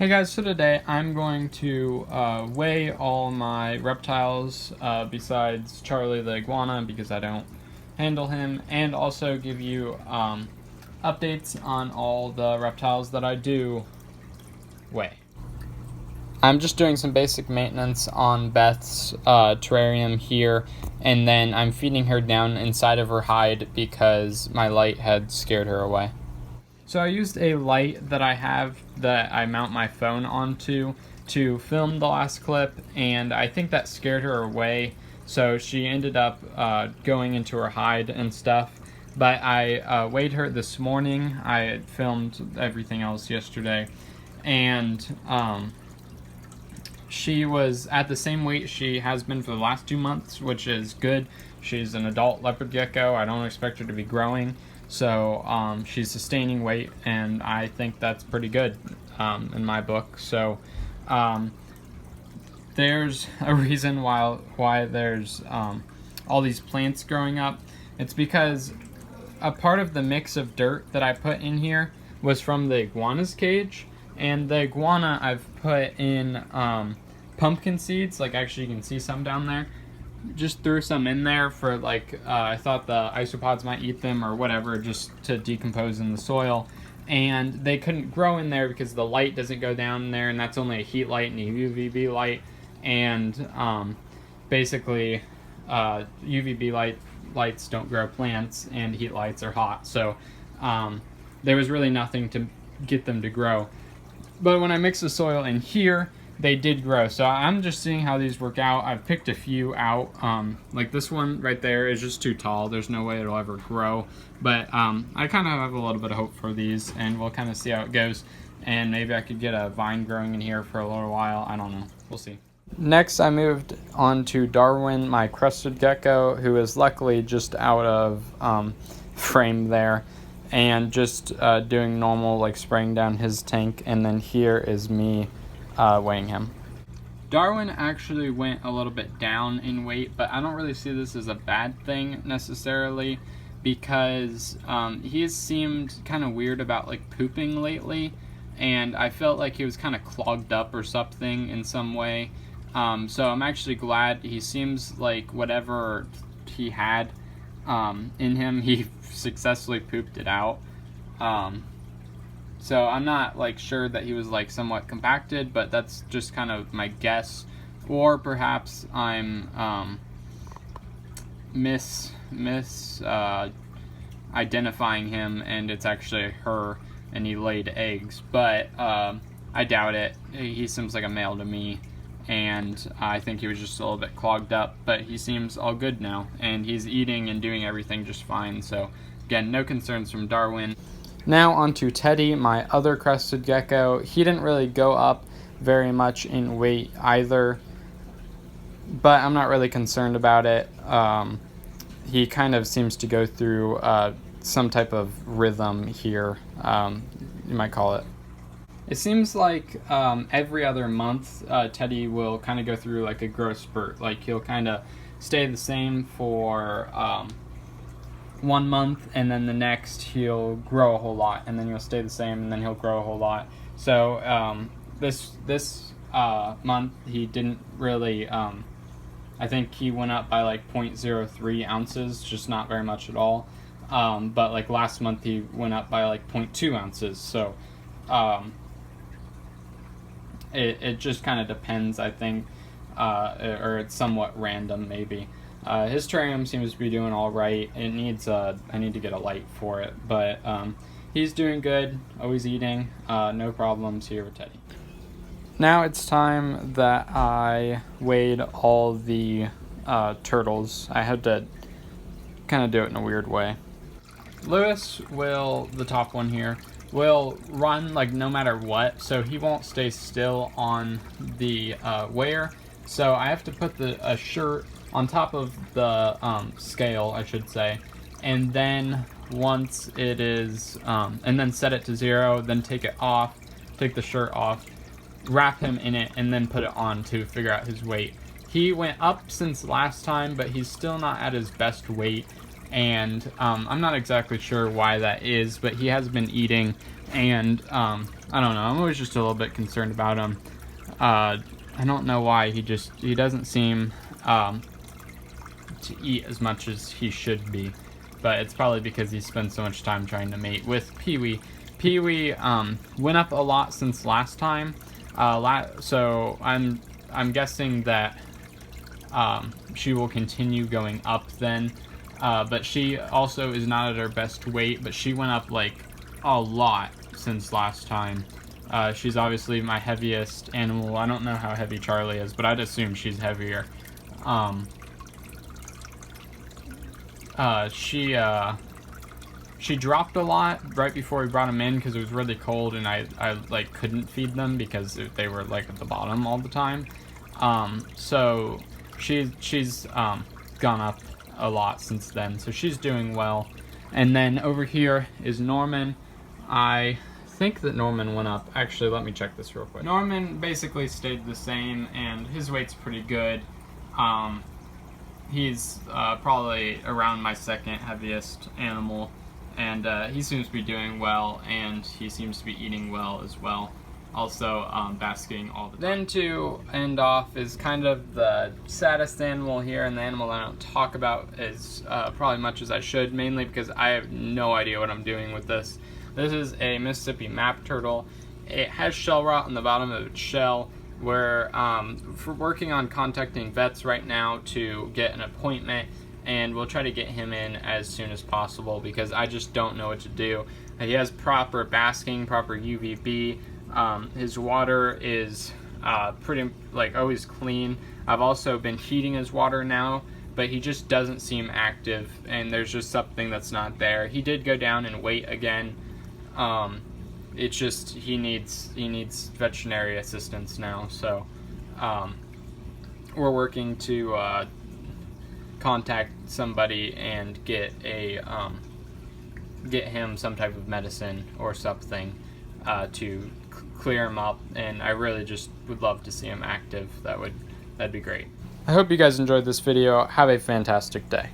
Hey guys, so today I'm going to weigh all my reptiles besides Charlie the iguana because I don't handle him, and also give you updates on all the reptiles that I do weigh. I'm just doing some basic maintenance on Beth's terrarium here, and then I'm feeding her down inside of her hide because my light had scared her away. So I used a light that I have that I mount my phone onto to film the last clip, and I think that scared her away, so she ended up going into her hide and stuff. But I weighed her this morning. I had filmed everything else yesterday, and she was at the same weight she has been for the last 2 months, which is good. She's an adult leopard gecko. I don't expect her to be growing. So she's sustaining weight, and I think that's pretty good in my book. So there's a reason why there's all these plants growing up. It's because a part of the mix of dirt that I put in here was from the iguana's cage, and the iguana I've put in pumpkin seeds. Like, actually you can see some down there. Just threw some in there for I thought the isopods might eat them or whatever, just to decompose in the soil, and they couldn't grow in there because the light doesn't go down in there, and that's only a heat light and a UVB light, and basically UVB lights don't grow plants, and heat lights are hot, so there was really nothing to get them to grow. But when I mix the soil in here, they did grow. So I'm just seeing how these work out. I've picked a few out. Like this one right there is just too tall. There's no way it'll ever grow. But I kind of have a little bit of hope for these, and we'll kind of see how it goes. And maybe I could get a vine growing in here for a little while. I don't know. We'll see. Next, I moved on to Darwin, my crested gecko, who is luckily just out of frame there, and just doing normal, like spraying down his tank. And then here is me weighing him. Darwin actually went a little bit down in weight, but I don't really see this as a bad thing necessarily, because he has seemed kind of weird about like pooping lately, and I felt like he was kind of clogged up or something in some way. So I'm actually glad. He seems like whatever he had in him, he successfully pooped it out. So I'm not like sure that he was like somewhat compacted, but that's just kind of my guess. Or perhaps I'm identifying him, and it's actually her and he laid eggs. But I doubt it. He seems like a male to me, and I think he was just a little bit clogged up, but he seems all good now, and he's eating and doing everything just fine. So again, no concerns from Darwin. Now onto Teddy, my other crested gecko. He didn't really go up very much in weight either, but I'm not really concerned about it. He kind of seems to go through some type of rhythm here, you might call it. It seems like every other month Teddy will kind of go through like a growth spurt. Like, he'll kind of stay the same for 1 month, and then the next he'll grow a whole lot, and then he'll stay the same, and then he'll grow a whole lot. So this month he didn't really, I think he went up by like 0.03 ounces, just not very much at all. But like last month he went up by like 0.2 ounces. So it just kind of depends, I think, or it's somewhat random maybe. His terrarium seems to be doing all right. It needs I need to get a light for it, but he's doing good. Always eating. No problems here with Teddy. Now it's time that I weighed all the turtles. I had to kind of do it in a weird way. Lewis the top one here, will run like no matter what, so he won't stay still on the weigher. So I have to put a shirt on top of the scale, I should say, and then once it is, and then set it to 0, then take it off, take the shirt off, wrap him in it, and then put it on to figure out his weight. He went up since last time, but he's still not at his best weight, and I'm not exactly sure why that is, but he has been eating, and I don't know, I'm always just a little bit concerned about him. I don't know why he doesn't seem to eat as much as he should be, but it's probably because he spends so much time trying to mate with Pee-wee. Pee-wee went up a lot since last time, so I'm guessing that she will continue going up then, but she also is not at her best weight, but she went up like a lot since last time. She's obviously my heaviest animal. I don't know how heavy Charlie is, but I'd assume she's heavier. She dropped a lot right before we brought them in because it was really cold, and I like couldn't feed them because they were like at the bottom all the time. So she's gone up a lot since then, so she's doing well. And then over here is Norman. I think that Norman went up. Actually, let me check this real quick. Norman basically stayed the same, and his weight's pretty good. He's probably around my second heaviest animal, and he seems to be doing well, and he seems to be eating well as well. Also basking all the time. Then to end off is kind of the saddest animal here, and the animal I don't talk about as probably much as I should, mainly because I have no idea what I'm doing with this. This is a Mississippi map turtle. It has shell rot on the bottom of its shell. We're working on contacting vets right now to get an appointment, and we'll try to get him in as soon as possible because I just don't know what to do. He has proper basking, proper UVB. His water is pretty like always clean. I've also been heating his water now, but he just doesn't seem active, and there's just something that's not there. He did go down in weight again. It's just he needs veterinary assistance now, so we're working to contact somebody and get him some type of medicine or something to clear him up, and I really just would love to see him active. That'd be great. I hope you guys enjoyed this video. Have a fantastic day.